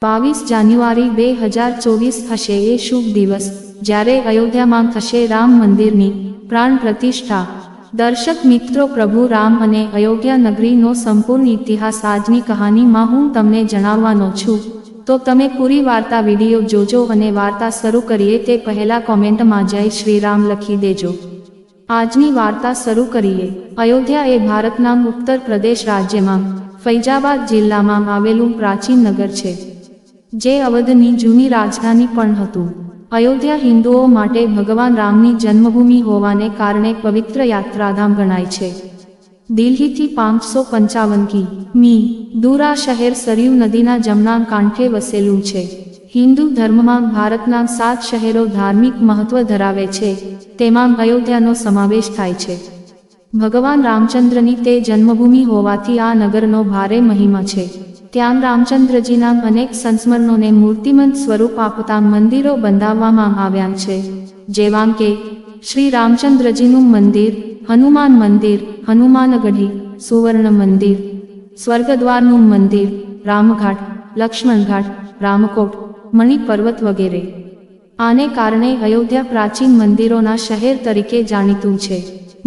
22 જાન્યુઆરી 2024 હશે એ શુભ દિવસ જ્યારે અયોધ્યામાં થશે રામ મંદિરની પ્રાણ પ્રતિષ્ઠા। દર્શક મિત્રો, પ્રભુ રામ અને અયોધ્યા નગરીનો સંપૂર્ણ ઇતિહાસ આજની કહાનીમાં હું તમને જણાવવાનો છું, તો તમે પૂરી વાર્તા વિડીયો જોજો અને વાર્તા શરૂ કરીએ તે પહેલા કોમેન્ટમાં જય શ્રી રામ લખી દેજો। આજની વાર્તા શરૂ કરીએ। અયોધ્યા એ ભારતના ઉત્તર પ્રદેશ રાજ્યમાં ફૈજાબાદ જિલ્લામાં આવેલું પ્રાચીન નગર છે, જે અવધની જૂની રાજધાની પણ હતું। અયોધ્યા હિન્દુઓ માટે ભગવાન રામની જન્મભૂમિ હોવાને કારણે પવિત્ર યાત્રાધામ ગણાય છે। દિલ્હીથી 555 કિમી દૂર આ શહેર સરયુ નદીના જમણા કાંઠે વસેલું છે। હિન્દુ ધર્મમાં ભારતના 7 શહેરો ધાર્મિક મહત્વ ધરાવે છે, તેમાં અયોધ્યાનો સમાવેશ થાય છે। ભગવાન રામચંદ્રની તે જન્મભૂમિ હોવાથી આ નગરનો ભારે મહિમા છે। ત્યાં રામચંદ્રજીના અનેક સંસ્મરણોને મૂર્તિમંત સ્વરૂપ આપતા મંદિરો બંધાવવામાં આવ્યા છે, જેવાં કે શ્રી રામચંદ્રજીનું મંદિર, હનુમાન મંદિર, હનુમાનગઢી, સુવર્ણ મંદિર, સ્વર્ગદ્વારનું મંદિર, રામઘાટ, લક્ષ્મણઘાટ, રામકોટ, મણિપર્વત વગેરે। આને કારણે અયોધ્યા પ્રાચીન મંદિરોના શહેર તરીકે જાણીતું છે।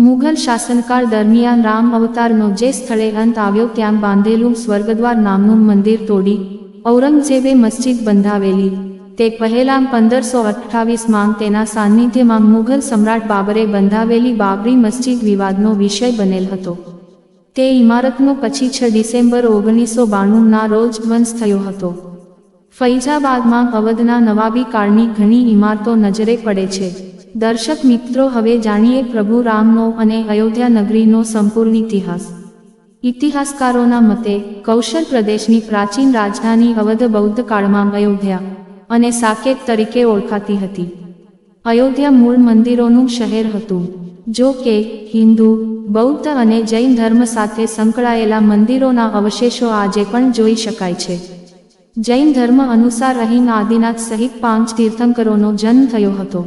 મુઘલ શાસનકાળ દરમિયાન રામ અવતારનો જે સ્થળે અંત આવ્યો ત્યાં બાંધેલું સ્વર્ગદ્વાર નામનું મંદિર તોડી ઔરંગઝેબે મસ્જિદ બંધાવેલી। તે પહેલાં 1528માં તેના સાનિધ્યમાં મુઘલ સમ્રાટ બાબરે બંધાવેલી બાબરી મસ્જિદ વિવાદનો વિષય બનેલ હતો। તે ઇમારતનો પછી 6 ડિસેમ્બર 1992ના રોજ ધ્વંસ થયો હતો। ફૈજાબાદમાં અવધના નવાબી કાળની ઘણી ઇમારતો નજરે પડે છે। દર્શક મિત્રો, હવે જાણીએ પ્રભુ રામનો અને અયોધ્યા નગરીનો સંપૂર્ણ ઇતિહાસ। ઇતિહાસકારોના મતે કૌશલ પ્રદેશની પ્રાચીન રાજધાની અવધ બૌદ્ધ કાળમાં અયોધ્યા અને સાકેત તરીકે ઓળખાતી હતી। અયોધ્યા મૂળ મંદિરોનું શહેર હતું, જો કે હિન્દુ, બૌદ્ધ અને જૈન ધર્મ સાથે સંકળાયેલા મંદિરોના અવશેષો આજે પણ જોઈ શકાય છે। જૈન ધર્મ અનુસાર અહીં આદિનાથ સહિત 5 તીર્થંકરોનો જન્મ થયો હતો।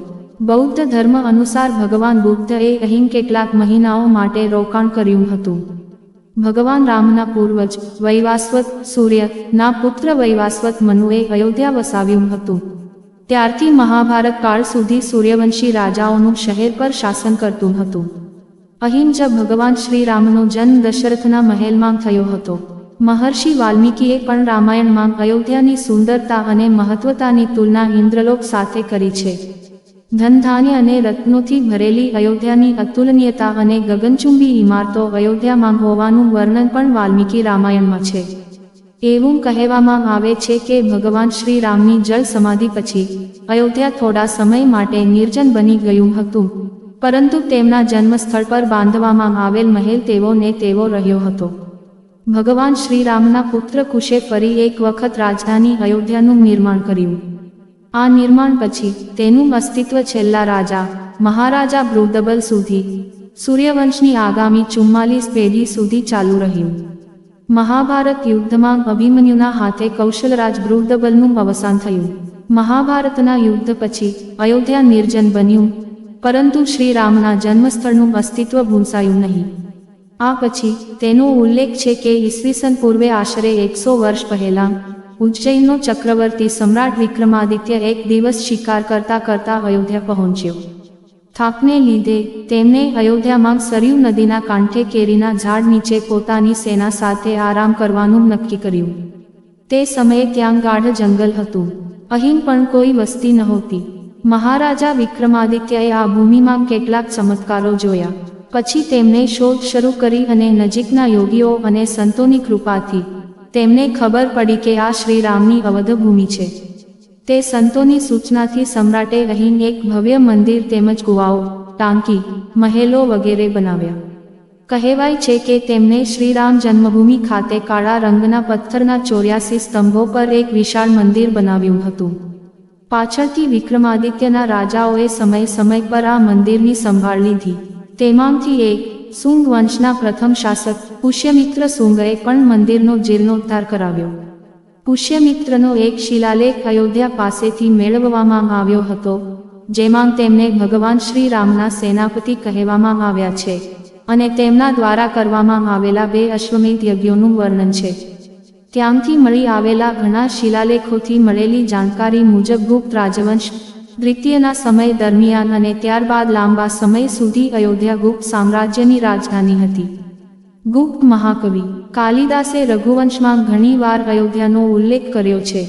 બૌદ્ધ ધર્મ અનુસાર ભગવાન બુદ્ધએ અહીં કેટલાક મહિનાઓ માટે રોકાણ કર્યું હતું। ભગવાન રામના પૂર્વજ વૈવાસ્વત સૂર્યના પુત્ર વૈવાસ્વત મનુએ અયોધ્યા વસાવ્યું હતું। ત્યારથી મહાભારત કાળ સુધી સૂર્યવંશી રાજાઓનું શહેર પર શાસન કરતું હતું। અહીં જ ભગવાન શ્રી રામનો જન્મ દશરથના મહેલમાં થયો હતો। મહર્ષિ વાલ્મીકીએ પણ રામાયણમાં અયોધ્યાની સુંદરતા અને મહત્વતાની તુલના ઇન્દ્રલોક સાથે કરી છે। ધન ધાન્ય અને રત્નોથી ભરેલી અયોધ્યાની અતુલનીયતા અને ગગનચુંબી ઇમારતો અયોધ્યામાં હોવાનું વર્ણન પણ વાલ્મીકી રામાયણમાં છે। એવું કહેવામાં આવે છે કે ભગવાન શ્રી રામની જળ સમાધિ પછી અયોધ્યા થોડા સમય માટે નિર્જન બની ગયું હતું, પરંતુ તેમના જન્મસ્થળ પર બાંધવામાં આવેલ મહેલ તેવો ને તેવો રહ્યો હતો। ભગવાન શ્રી રામના પુત્ર કુશે ફરી એક વખત રાજધાની અયોધ્યાનું નિર્માણ કર્યું। આ નિર્માણ પછી તેનું અસ્તિત્વ છેલ્લા રાજા મહારાજા બૃહદબલ સુધી, સૂર્યવંશની આગામી 44 પેઢી સુધી ચાલુ રહ્યું। મહાભારત યુદ્ધમાં અભિમન્યુના હાથે કૌશલરાજ બૃહદબલનું અવસાન થયું। મહાભારતના યુદ્ધ પછી અયોધ્યા નિર્જન બન્યું, પરંતુ શ્રી રામના જન્મસ્થળનું અસ્તિત્વ ભૂંસાયું નહીં। આ પછી તેનો ઉલ્લેખ છે કે ઈસવીસન પૂર્વે આશરે 100 વર્ષ પહેલાં ઉજ્જૈનનો ચક્રવર્તી સમ્રાટ વિક્રમાદિત્ય એક દિવસ શિકાર કરતા કરતા અયોધ્યા પહોંચ્યો। થાકને લીધે તેમણે અયોધ્યામાં સરયુ નદીના કાંઠે કેરીના ઝાડ નીચે પોતાની સેના સાથે આરામ કરવાનું નક્કી કર્યું। તે સમયે ત્યાં ગાઢ જંગલ હતું, અહીં પણ કોઈ વસ્તી નહોતી। મહારાજા વિક્રમાદિત્યએ આ ભૂમિમાં કેટલાક ચમત્કારો જોયા, પછી તેમણે શોધ શરૂ કરી અને નજીકના યોગીઓ અને સંતોની કૃપાથી તેમને ખબર પડી કે આ શ્રી રામની અવધ ભૂમિ છે। તે સંતોની સૂચનાથી સમ્રાટે અહીં એક ભવ્ય મંદિર તેમજ કુવાઓ, ટાંકી, મહેલો વગેરે બનાવ્યા। કહેવાય છે કે તેમણે શ્રીરામ જન્મભૂમિ ખાતે કાળા રંગના પથ્થરના 84 સ્તંભો પર એક વિશાળ મંદિર બનાવ્યું હતું। પાછળથી વિક્રમાદિત્યના રાજાઓએ સમય પર આ મંદિરની સંભાળ લીધી। તેમાંથી એક સુંગ વંશના પ્રથમ શાસક પુષ્યમિત્ર સુંગએ પણ મંદિરનો જીર્ણોદ્ધાર કરાવ્યો। પુષ્યમિત્રનો એક શિલાલેખ અયોધ્યા પાસેથી મેળવવામાં આવ્યો હતો, જેમાં તેમને ભગવાન શ્રી રામના સેનાપતિ કહેવામાં આવ્યા છે અને તેમના દ્વારા કરવામાં આવેલા 2 અશ્વમેધ યજ્ઞોનું વર્ણન છે। ત્યાંથી મળી આવેલા ઘણા શિલાલેખોથી મળેલી જાણકારી મુજબ ગુપ્ત રાજવંશ દ્વિતીયના સમય દરમિયાન અને ત્યારબાદ લાંબા સમય સુધી અયોધ્યા ગુપ્ત સામ્રાજ્યની રાજધાની હતી. ગુપ્ત મહાકવિ કાલિદાસે રઘુવંશમાં ઘણીવાર અયોધ્યાનો ઉલ્લેખ કર્યો છે.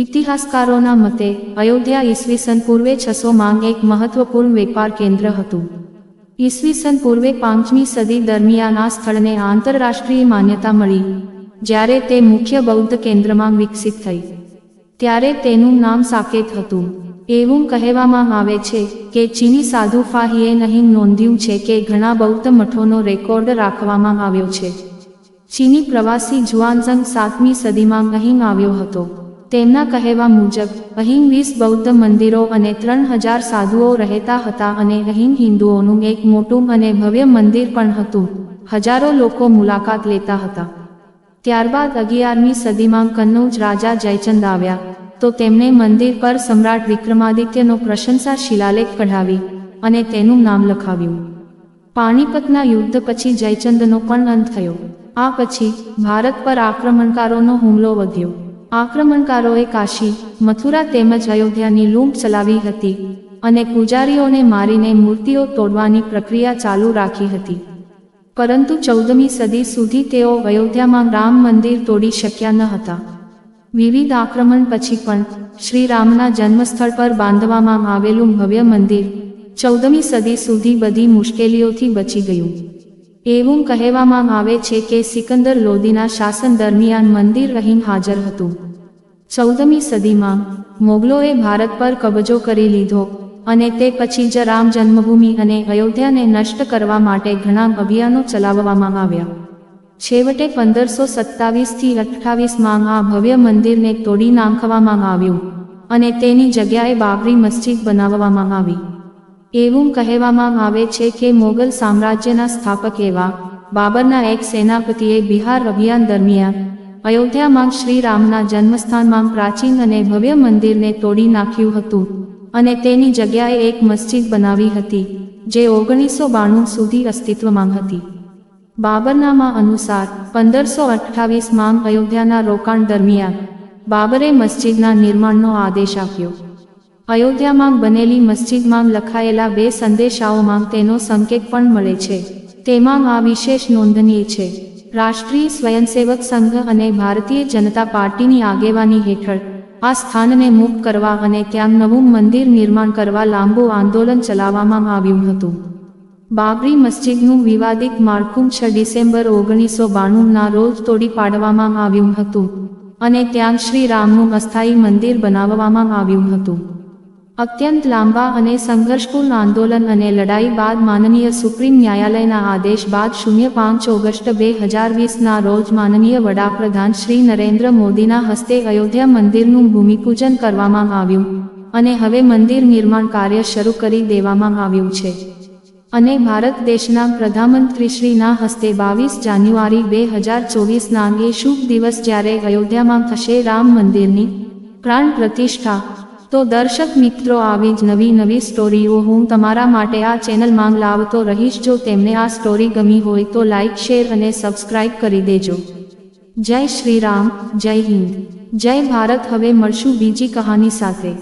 ઇતિહાસકારોના મતે અયોધ્યા ઈસવીસન પૂર્વે 600 માં એક મહત્વપૂર્ણ વેપાર કેન્દ્ર હતું. ઈસવીસન પૂર્વે 5મી સદી દરમિયાન આ સ્થળને આંતરરાષ્ટ્રીય માન્યતા મળી. જ્યારે તે મુખ્ય બૌદ્ધ કેન્દ્રમાં વિકસિત થઈ ત્યારે તેનું નામ સાકેત હતું. એવું કહેવામાં આવે છે કે ચીની સાધુ ફાહીએ અહીં નોંધ્યું છે કે ઘણા બૌદ્ધ મઠોનો રેકોર્ડ રાખવામાં આવ્યો છે. ચીની પ્રવાસી જુઆનઝંગ 7મી સદીમાં અહીં આવ્યો હતો. તેમના કહેવા મુજબ અહીં 20 બૌદ્ધ મંદિરો અને 3000 સાધુઓ રહેતા હતા અને અહીં હિન્દુઓનું એક મોટું અને ભવ્ય મંદિર પણ હતું. હજારો લોકો મુલાકાત લેતા હતા. ત્યારબાદ 11મી સદીમાં કન્નૌજ રાજા જયચંદ આવ્યા તો તેમણે મંદિર પર સમ્રાટ વિક્રમાદિત્યનો પ્રશંસા શિલાલેખ કઢાવી અને તેનું નામ લખાવ્યું. પાણીપતના યુદ્ધ પછી જયચંદનો પણ અંત થયો. આ પછી ભારત પર આક્રમણકારોનો હુમલો વધ્યો. આક્રમણકારોએ કાશી, મથુરા તેમજ અયોધ્યાની લૂંટ ચલાવી હતી અને પૂજારીઓને મારીને મૂર્તિઓ તોડવાની પ્રક્રિયા ચાલુ રાખી હતી. પરંતુ 14મી સદી સુધી તેઓ અયોધ્યામાં રામ મંદિર તોડી શક્યા ન હતા. વિવિધ આક્રમણ પછી પણ શ્રી રામના જન્મસ્થળ પર બાંધવામાં આવેલું ભવ્ય મંદિર 14મી સદી સુધી બધી મુશ્કેલીઓથી બચી ગયું. એવું કહેવામાં આવે છે કે સિકંદર લોદીના શાસન દરમિયાન મંદિર અહીં હાજર હતું. 14મી સદીમાં મોગલોએ ભારત પર કબજો કરી લીધો અને તે પછી જ રામ જન્મભૂમિ અને અયોધ્યાને નષ્ટ કરવા માટે ઘણા અભિયાનો ચલાવવામાં આવ્યા. છેવટે 1527થી 28માં આ ભવ્ય મંદિરને તોડી નાખવામાં આવ્યું અને તેની જગ્યાએ બાબરી મસ્જિદ બનાવવામાં આવી. એવું કહેવામાં આવે છે કે મોગલ સામ્રાજ્યના સ્થાપક એવા બાબરના એક સેનાપતિએ બિહાર અભિયાન દરમિયાન અયોધ્યામાં શ્રી રામના જન્મસ્થાનમાં પ્રાચીન અને ભવ્ય મંદિરને તોડી નાખ્યું હતું અને તેની જગ્યાએ એક મસ્જિદ બનાવી હતી જે 1992 સુધી અસ્તિત્વમાં હતી. બાબરનામા અનુસાર 1528માં અયોધ્યાના રોકાણ દરમિયાન બાબરે મસ્જિદના નિર્માણનો આદેશ આપ્યો. અયોધ્યામાં બનેલી મસ્જિદમાં લખાયેલા 2 સંદેશાઓમાં તેનો સંકેત પણ મળે છે. તેમાં આ વિશેષ નોંધનીય છે: રાષ્ટ્રીય સ્વયંસેવક સંઘ અને ભારતીય જનતા પાર્ટીની આગેવાની હેઠળ આ સ્થાનને મુક્ત કરવા અને ત્યાં નવું મંદિર નિર્માણ કરવા લાંબુ આંદોલન ચલાવવામાં આવ્યું હતું. બાબરી મસ્જિદનું વિવાદિત માળખું 6 ડિસેમ્બર 1992ના રોજ તોડી પાડવામાં આવ્યું હતું અને ત્યાં શ્રી રામનું અસ્થાયી મંદિર બનાવવામાં આવ્યું હતું. અત્યંત લાંબા અને સંઘર્ષપૂર્ણ આંદોલન અને લડાઈ બાદ માનનીય સુપ્રીમ ન્યાયાલયના આદેશ બાદ 5 ઓગસ્ટ 2020ના રોજ માનનીય વડાપ્રધાન શ્રી નરેન્દ્ર મોદીના હસ્તે અયોધ્યા મંદિરનું ભૂમિપૂજન કરવામાં આવ્યું અને હવે મંદિર નિર્માણ કાર્ય શરૂ કરી દેવામાં આવ્યું છે. અને ભારત દેશના પ્રધાનમંત્રીશ્રીના હસ્તે 22 જાન્યુઆરી 2024ના એ શુભ દિવસ જ્યારે અયોધ્યામાં થશે રામ મંદિરની પ્રાણ પ્રતિષ્ઠા. તો દર્શક મિત્રો, આવી જ નવી સ્ટોરીઓ હું તમારા માટે આ ચેનલમાં લાવતો રહીશ. જો તમને આ સ્ટોરી ગમી હોય તો લાઇક, શેર અને સબસ્ક્રાઇબ કરી દેજો. જય શ્રી રામ, જય હિન્દ, જય ભારત. હવે મળશું બીજી કહાની સાથે.